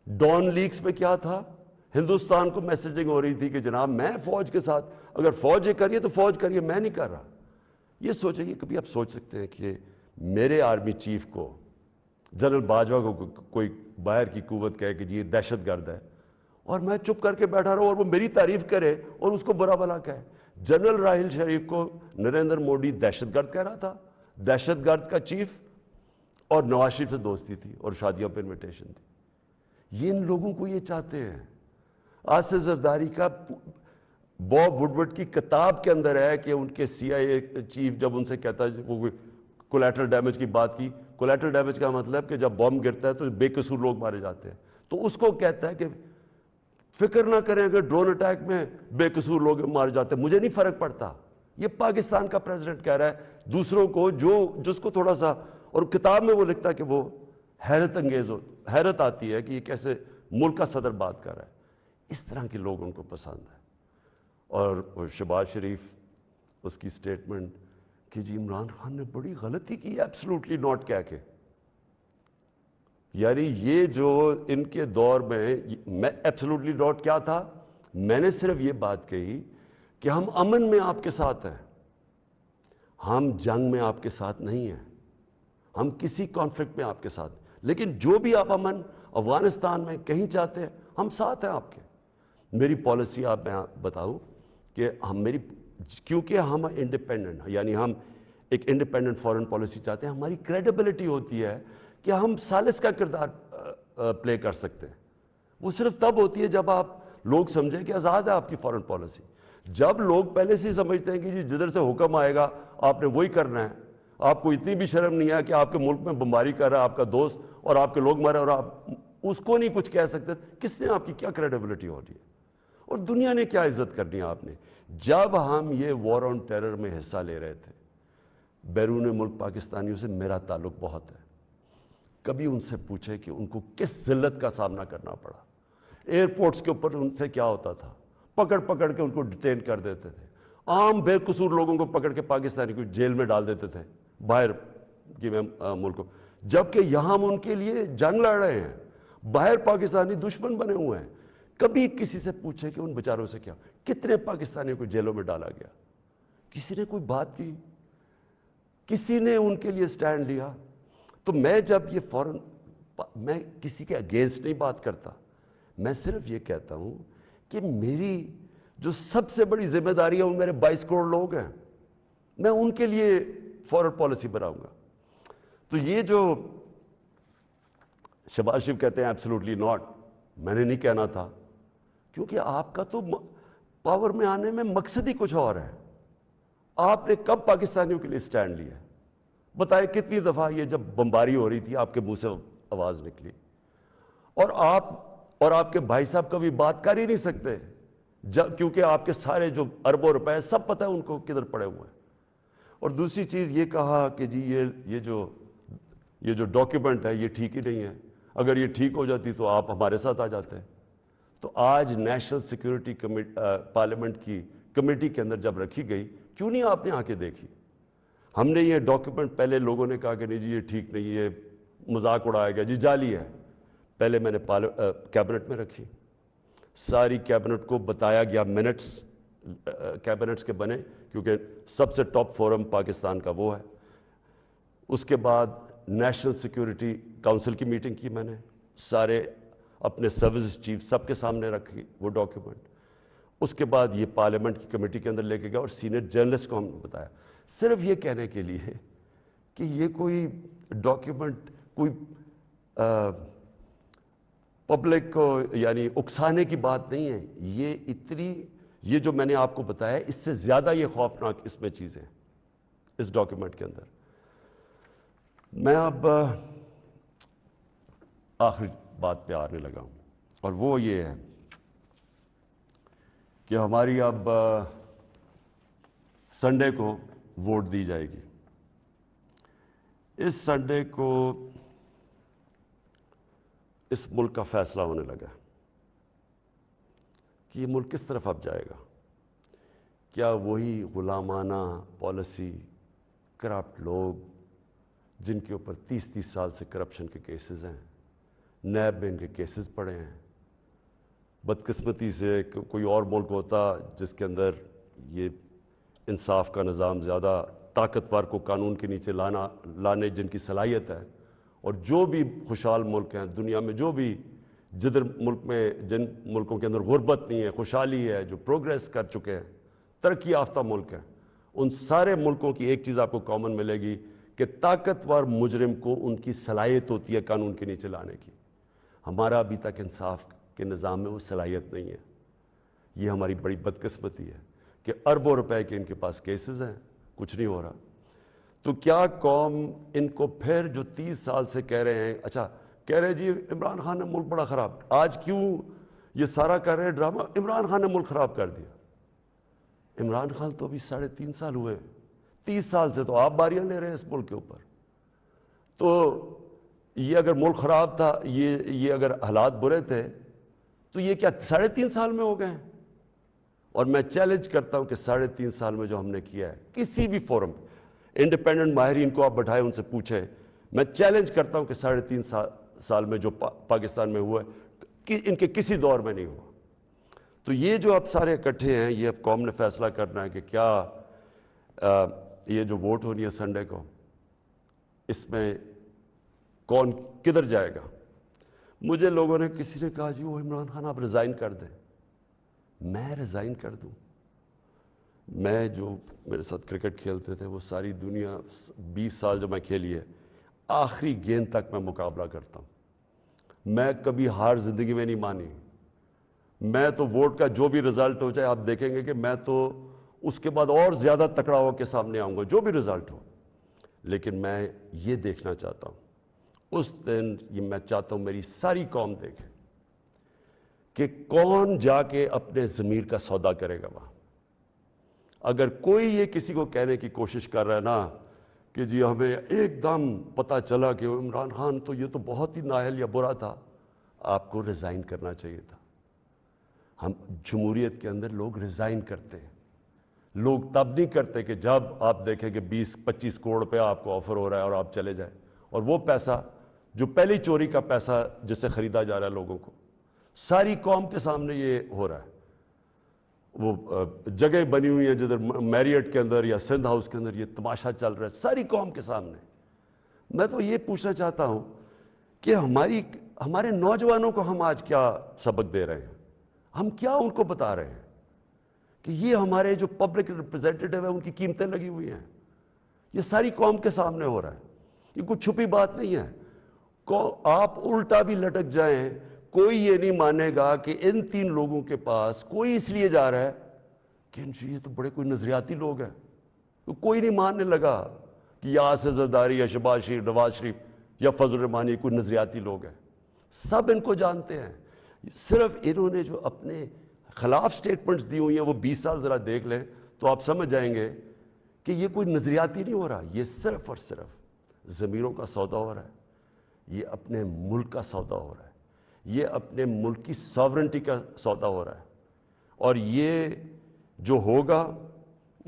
ڈان لیکس میں کیا تھا؟ ہندوستان کو میسیجنگ ہو رہی تھی کہ جناب میں فوج کے ساتھ، اگر فوج یہ کریے تو فوج کریے، میں نہیں کر رہا. یہ سوچیں، کبھی آپ سوچ سکتے ہیں کہ میرے آرمی چیف کو، جنرل باجوہ کو کوئی باہر کی قوت کہے کہ جی یہ دہشت گرد ہے، اور میں چپ کر کے بیٹھا رہا اور وہ میری تعریف کرے اور اس کو برا بھلا کہے. جنرل راحیل شریف کو نریندر مودی دہشت گرد کہہ رہا تھا، دہشت گرد کا چیف، اور نواز شریف سے دوستی تھی اور شادیوں پہ انویٹیشن تھی. یہ ان لوگوں کو یہ چاہتے ہیں. آصف زرداری کا باب وڈورڈ کی کتاب کے اندر ہے کہ ان کے سی آئی اے چیف جب ان سے کہتا ہے، وہ کولیٹرل ڈیمیج کی بات کی، کولیٹرل ڈیمیج کا مطلب کہ جب بم گرتا ہے تو بے قصور لوگ مارے جاتے ہیں، تو اس کو کہتا ہے کہ فکر نہ کریں اگر ڈرون اٹیک میں بے قصور لوگ مارے جاتے ہیں مجھے نہیں فرق پڑتا. یہ پاکستان کا پریزیڈنٹ کہہ رہا ہے دوسروں کو، جس کو تھوڑا سا، اور کتاب میں وہ لکھتا ہے کہ وہ حیرت انگیز حیرت آتی ہے کہ یہ کیسے ملک کا صدر بات کر رہا ہے. اس طرح کے لوگ ان کو پسند ہے. اور شہباز شریف، اس کی سٹیٹمنٹ کہ جی عمران خان نے بڑی غلطی کی ایبسلوٹلی ناٹ کہہ کے، یعنی یہ جو ان کے دور میں ایبسلوٹلی ناٹ کیا تھا، میں نے صرف یہ بات کہی کہ ہم امن میں آپ کے ساتھ ہیں، ہم جنگ میں آپ کے ساتھ نہیں ہیں، ہم کسی کانفلکٹ میں آپ کے ساتھ، لیکن جو بھی آپ امن افغانستان میں کہیں چاہتے ہیں ہم ساتھ ہیں آپ کے. میری پالیسی آپ میں بتاؤں کہ کیونکہ ہم انڈیپینڈنٹ ہیں، یعنی ہم ایک انڈیپینڈنٹ فارن پالیسی چاہتے ہیں، ہماری کریڈیبلٹی ہوتی ہے کہ ہم ثالث کا کردار پلے کر سکتے ہیں. وہ صرف تب ہوتی ہے جب آپ لوگ سمجھیں کہ آزاد ہے آپ کی فارن پالیسی. جب لوگ پہلے سے سمجھتے ہیں کہ جی جدھر سے حکم آئے گا آپ نے وہی کرنا ہے، آپ کو اتنی بھی شرم نہیں ہے کہ آپ کے ملک میں بمباری کر رہا ہے آپ کا دوست اور آپ کے لوگ مرے اور آپ اس کو نہیں کچھ کہہ سکتے، کس نے آپ کی کیا کریڈیبلٹی ہو رہی ہے اور دنیا نے کیا عزت کرنی ہے آپ نے. جب ہم یہ وار آن ٹیرر میں حصہ لے رہے تھے، بیرون ملک پاکستانیوں سے میرا تعلق بہت ہے. کبھی ان سے پوچھے کہ ان کو کس ذلت کا سامنا کرنا پڑا. ایئرپورٹس کے اوپر ان سے کیا ہوتا تھا، پکڑ پکڑ کے ان کو ڈیٹین کر دیتے تھے، عام بے قصور لوگوں کو پکڑ کے پاکستانی کو جیل میں ڈال دیتے تھے باہر کی ملکوں، جبکہ یہاں ہم ان کے لیے جنگ لڑ رہے ہیں، باہر پاکستانی دشمن بنے ہوئے ہیں. کبھی کسی سے پوچھے کہ ان بیچاروں سے کیا، کتنے پاکستانیوں کو جیلوں میں ڈالا گیا، کسی نے کوئی بات کی، کسی نے ان کے لیے سٹینڈ لیا. تو میں جب یہ میں کسی کے اگینسٹ نہیں بات کرتا، میں صرف یہ کہتا ہوں کہ میری جو سب سے بڑی ذمہ داری ہے وہ میرے 22 کروڑ لوگ ہیں، میں ان کے لیے فارن پالیسی بناؤں گا. تو یہ جو شہباز شریف کہتے ہیں ایبسلوٹلی ناٹ، میں نے نہیں کہنا تھا، کیونکہ آپ کا تو پاور میں آنے میں مقصد ہی کچھ اور ہے. آپ نے کب پاکستانیوں کے لیے سٹینڈ لیا؟ بتائیں کتنی دفعہ یہ جب بمباری ہو رہی تھی آپ کے منہ سے آواز نکلی، اور آپ کے بھائی صاحب کبھی بات کر ہی نہیں سکتے کیونکہ آپ کے سارے جو اربوں روپے سب پتہ ہے ان کو کدھر پڑے ہوئے ہیں. اور دوسری چیز یہ کہا کہ جی یہ جو ڈاکیومنٹ ہے یہ ٹھیک ہی نہیں ہے، اگر یہ ٹھیک ہو جاتی تو آپ ہمارے ساتھ آ جاتے. تو آج نیشنل سیکیورٹی پارلیمنٹ کی کمیٹی کے اندر جب رکھی گئی، کیوں نہیں آپ نے آ کے دیکھی؟ ہم نے یہ ڈاکیومنٹ پہلے لوگوں نے کہا کہ نہیں جی یہ ٹھیک نہیں، یہ مذاق اڑایا گیا، جی جعلی ہے. پہلے میں نے کیبنٹ میں رکھی، ساری کیبنٹ کو بتایا گیا، منٹس کیبنٹس کے بنے کیونکہ سب سے ٹاپ فورم پاکستان کا وہ ہے. اس کے بعد نیشنل سیکیورٹی کونسل کی میٹنگ کی، میں نے سارے اپنے سروس چیف سب کے سامنے رکھی وہ ڈاکیومنٹ. اس کے بعد یہ پارلیمنٹ کی کمیٹی کے اندر لے کے گیا اور سینئر جرنلسٹ کو ہم نے بتایا، صرف یہ کہنے کے لیے کہ یہ کوئی ڈاکیومنٹ کوئی پبلک کو یعنی اکسانے کی بات نہیں ہے. یہ جو میں نے آپ کو بتایا اس سے زیادہ یہ خوفناک اس میں چیزیں اس ڈاکیومنٹ کے اندر. میں اب آخری بات پہ آنے لگا ہوں اور وہ یہ ہے کہ ہماری اب سنڈے کو ووٹ دی جائے گی. اس سنڈے کو اس ملک کا فیصلہ ہونے لگا کہ یہ ملک کس طرف اب جائے گا. کیا وہی غلامانہ پالیسی، کرپٹ لوگ جن کے اوپر 30 سال سے کرپشن کے کیسز ہیں، نیب میں ان کے کیسز پڑے ہیں. بدقسمتی سے کوئی اور ملک ہوتا جس کے اندر یہ انصاف کا نظام زیادہ طاقتور کو قانون کے نیچے لانے جن کی صلاحیت ہے، اور جو بھی خوشحال ملک ہیں دنیا میں، جو بھی جن ملکوں کے اندر غربت نہیں ہے، خوشحالی ہے، جو پروگریس کر چکے ہیں، ترقی یافتہ ملک ہیں، ان سارے ملکوں کی ایک چیز آپ کو کامن ملے گی کہ طاقتور مجرم کو ان کی صلاحیت ہوتی ہے قانون کے نیچے لانے کی. ہمارا ابھی تک انصاف کے نظام میں وہ صلاحیت نہیں ہے. یہ ہماری بڑی بدقسمتی ہے کہ اربوں روپے کے ان کے پاس کیسز ہیں، کچھ نہیں ہو رہا. تو کیا قوم ان کو پھر جو 30 سال سے کہہ رہے ہیں، اچھا کہہ رہے جی عمران خان نے ملک بڑا خراب، آج کیوں یہ سارا کر رہے ڈرامہ عمران خان نے ملک خراب کر دیا؟ عمران خان تو ابھی 3.5 سال ہوئے، 30 سال سے تو آپ باریاں لے رہے ہیں اس ملک کے اوپر. تو یہ اگر ملک خراب تھا، یہ اگر حالات برے تھے تو یہ کیا 3.5 سال میں ہو گئے ہیں؟ اور میں چیلنج کرتا ہوں کہ 3.5 سال میں جو ہم نے کیا ہے کسی بھی فورم، انڈیپینڈنٹ ماہرین کو آپ بٹھائے ان سے پوچھیں، میں چیلنج کرتا ہوں کہ 3.5 سال میں جو پاکستان میں ہوا ہے کہ ان کے کسی دور میں نہیں ہوا. تو یہ جو اب سارے اکٹھے ہیں، یہ اب قوم نے فیصلہ کرنا ہے کہ کیا یہ جو ووٹ ہونی ہے سنڈے کو، اس میں کون کدھر جائے گا. مجھے لوگوں نے کسی نے کہا جی وہ عمران خان آپ ریزائن کر دیں. میں ریزائن کر دوں؟ میں جو میرے ساتھ کرکٹ کھیلتے تھے وہ ساری دنیا 20 سال جو میں کھیلی ہے، آخری گیند تک میں مقابلہ کرتا ہوں. میں کبھی ہار زندگی میں نہیں مانی. میں تو ووٹ کا جو بھی رزلٹ ہو جائے، آپ دیکھیں گے کہ میں تو اس کے بعد اور زیادہ تکڑا ہو کے سامنے آؤں گا جو بھی رزلٹ ہو. لیکن میں یہ دیکھنا چاہتا ہوں، اس دن یہ میں چاہتا ہوں میری ساری قوم دیکھے کہ کون جا کے اپنے ضمیر کا سودا کرے گا وہاں. اگر کوئی یہ کسی کو کہنے کی کوشش کر رہا ہے نا کہ جی ہمیں ایک دم پتہ چلا کہ عمران خان تو یہ تو بہت ہی نااہل یا برا تھا، آپ کو ریزائن کرنا چاہیے تھا. ہم جمہوریت کے اندر لوگ ریزائن کرتے ہیں. لوگ تب نہیں کرتے کہ جب آپ دیکھیں کہ 20-25 کروڑ روپے آپ کو آفر ہو رہا ہے اور آپ چلے جائیں، اور وہ پیسہ جو پہلی چوری کا پیسہ جس سے خریدا جا رہا ہے لوگوں کو، ساری قوم کے سامنے یہ ہو رہا ہے. وہ جگہ بنی ہوئی ہیں جدھر میریٹ کے اندر یا سندھ ہاؤس کے اندر یہ تماشا چل رہا ہے ساری قوم کے سامنے. میں تو یہ پوچھنا چاہتا ہوں کہ ہمارے نوجوانوں کو ہم آج کیا سبق دے رہے ہیں؟ ہم کیا ان کو بتا رہے ہیں کہ یہ ہمارے جو پبلک ریپرزینٹیٹیو ہیں ان کی قیمتیں لگی ہوئی ہیں؟ یہ ساری قوم کے سامنے ہو رہا ہے، یہ کوئی چھپی بات نہیں ہے. آپ الٹا بھی لٹک جائیں، کوئی یہ نہیں مانے گا کہ ان 3 لوگوں کے پاس کوئی اس لیے جا رہا ہے کہ یہ تو بڑے کوئی نظریاتی لوگ ہیں. تو کوئی نہیں ماننے لگا کہ یا آصف زرداری یا شہباز شریف، نواز شریف یا فضل الرحمانی کوئی نظریاتی لوگ ہیں. سب ان کو جانتے ہیں. صرف انہوں نے جو اپنے خلاف سٹیٹمنٹس دی ہوئی ہیں وہ 20 سال ذرا دیکھ لیں تو آپ سمجھ جائیں گے کہ یہ کوئی نظریاتی نہیں ہو رہا، یہ صرف اور صرف ضمیروں کا سودا ہو رہا ہے. یہ اپنے ملک کا سودا ہو رہا ہے، یہ اپنے ملک کی ساورنٹی کا سودا ہو رہا ہے. اور یہ جو ہوگا،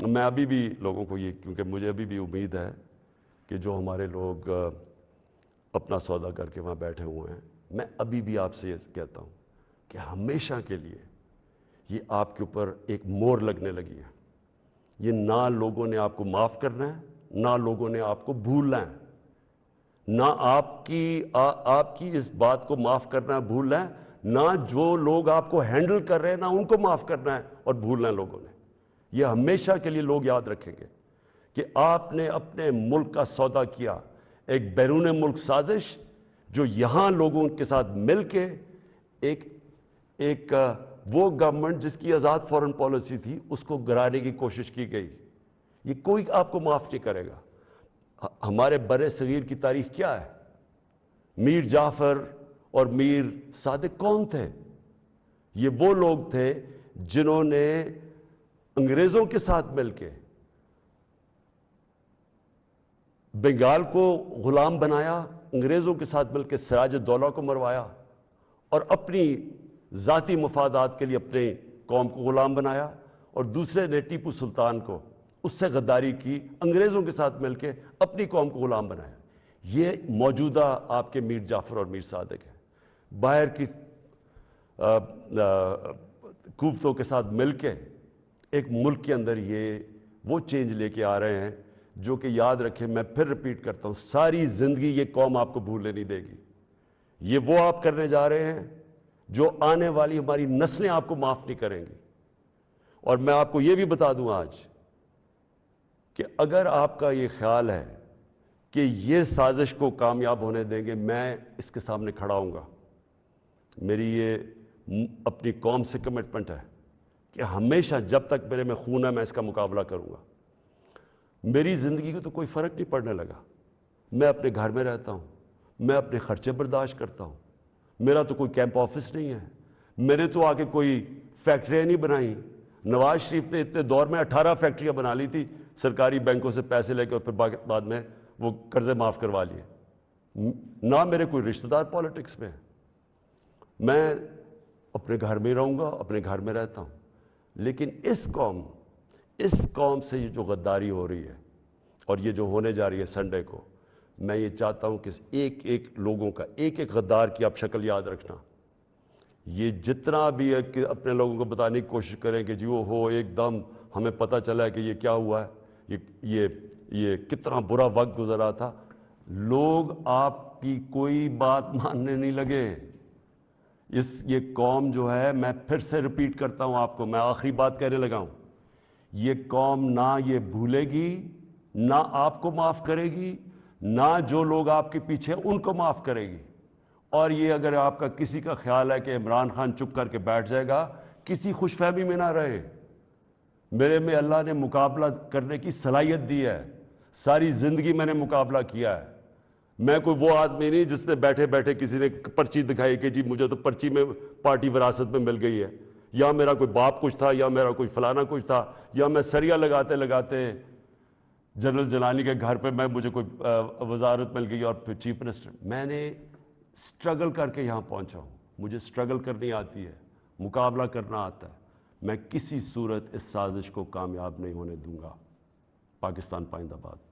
میں ابھی بھی لوگوں کو یہ، کیونکہ مجھے ابھی بھی امید ہے کہ جو ہمارے لوگ اپنا سودا کر کے وہاں بیٹھے ہوئے ہیں، میں ابھی بھی آپ سے یہ کہتا ہوں کہ ہمیشہ کے لیے یہ آپ کے اوپر ایک مور لگنے لگی ہے. یہ نہ لوگوں نے آپ کو معاف کرنا ہے، نہ لوگوں نے آپ کو بھولنا ہے. نہ آپ کی اس بات کو معاف کرنا ہے، بھولنا ہے، نہ جو لوگ آپ کو ہینڈل کر رہے ہیں نہ ان کو معاف کرنا ہے اور بھولنا ہے لوگوں نے. یہ ہمیشہ کے لیے لوگ یاد رکھیں گے کہ آپ نے اپنے ملک کا سودا کیا، ایک بیرون ملک سازش جو یہاں لوگوں کے ساتھ مل کے ایک وہ گورنمنٹ جس کی آزاد فورن پالیسی تھی اس کو گرانے کی کوشش کی گئی. یہ کوئی آپ کو معاف نہیں کرے گا. ہمارے بر صغیر کی تاریخ کیا ہے؟ میر جعفر اور میر صادق کون تھے؟ یہ وہ لوگ تھے جنہوں نے انگریزوں کے ساتھ مل کے بنگال کو غلام بنایا، انگریزوں کے ساتھ مل کے سراج الدولہ کو مروایا، اور اپنی ذاتی مفادات کے لیے اپنے قوم کو غلام بنایا، اور دوسرے نے ٹیپو سلطان کو اس سے غداری کی، انگریزوں کے ساتھ مل کے اپنی قوم کو غلام بنایا۔ یہ موجودہ آپ کے میر جعفر اور میر صادق ہیں، باہر کی قوتوں کے ساتھ مل کے ایک ملک کے اندر یہ وہ چینج لے کے آ رہے ہیں جو کہ یاد رکھیں، میں پھر ریپیٹ کرتا ہوں، ساری زندگی یہ قوم آپ کو بھولنے نہیں دے گی۔ یہ وہ آپ کرنے جا رہے ہیں جو آنے والی ہماری نسلیں آپ کو معاف نہیں کریں گی۔ اور میں آپ کو یہ بھی بتا دوں آج کہ اگر آپ کا یہ خیال ہے کہ یہ سازش کو کامیاب ہونے دیں گے، میں اس کے سامنے کھڑا ہوں گا۔ میری یہ اپنی قوم سے کمٹمنٹ ہے کہ ہمیشہ جب تک میرے میں خون ہے میں اس کا مقابلہ کروں گا۔ میری زندگی کو تو کوئی فرق نہیں پڑنے لگا، میں اپنے گھر میں رہتا ہوں، میں اپنے خرچے برداشت کرتا ہوں، میرا تو کوئی کیمپ آفس نہیں ہے، میرے تو آگے کوئی فیکٹریاں نہیں بنائیں۔ نواز شریف نے اتنے دور میں 18 فیکٹریاں بنا لی تھی سرکاری بینکوں سے پیسے لے کے، اور پھر بعد میں وہ قرضے معاف کروا لیے۔ نہ میرے کوئی رشتہ دار پالیٹکس میں ہے، میں اپنے گھر میں رہوں گا، اپنے گھر میں رہتا ہوں۔ لیکن اس قوم سے یہ جو غداری ہو رہی ہے اور یہ جو ہونے جا رہی ہے سنڈے کو، میں یہ چاہتا ہوں کہ ایک ایک لوگوں کا، ایک ایک غدار کی آپ شکل یاد رکھنا۔ یہ جتنا بھی ہے کہ اپنے لوگوں کو بتانے کی کوشش کریں کہ جی وہ ہو ایک دم ہمیں پتہ چلا ہے کہ یہ کیا ہوا ہے، یہ کتنا برا وقت گزرا تھا، لوگ آپ کی کوئی بات ماننے نہیں لگے۔ یہ قوم جو ہے، میں پھر سے ریپیٹ کرتا ہوں آپ کو، میں آخری بات کہنے لگا ہوں، یہ قوم نہ یہ بھولے گی، نہ آپ کو معاف کرے گی، نہ جو لوگ آپ کے پیچھے ان کو معاف کرے گی۔ اور یہ اگر آپ کا کسی کا خیال ہے کہ عمران خان چپ کر کے بیٹھ جائے گا، کسی خوش فہمی میں نہ رہے۔ میرے میں اللہ نے مقابلہ کرنے کی صلاحیت دی ہے، ساری زندگی میں نے مقابلہ کیا ہے۔ میں کوئی وہ آدمی نہیں جس نے بیٹھے بیٹھے کسی نے پرچی دکھائی کہ جی مجھے تو پرچی میں پارٹی وراثت میں مل گئی ہے، یا میرا کوئی باپ کچھ تھا، یا میرا کوئی فلانا کچھ تھا، یا میں سریا لگاتے لگاتے جنرل جلانی کے گھر پہ مجھے کوئی وزارت مل گئی اور پھر چیف منسٹر۔ میں نے سٹرگل کر کے یہاں پہنچا ہوں، مجھے سٹرگل کرنی آتی ہے، مقابلہ کرنا آتا ہے۔ میں کسی صورت اس سازش کو کامیاب نہیں ہونے دوں گا۔ پاکستان پائندہ باد۔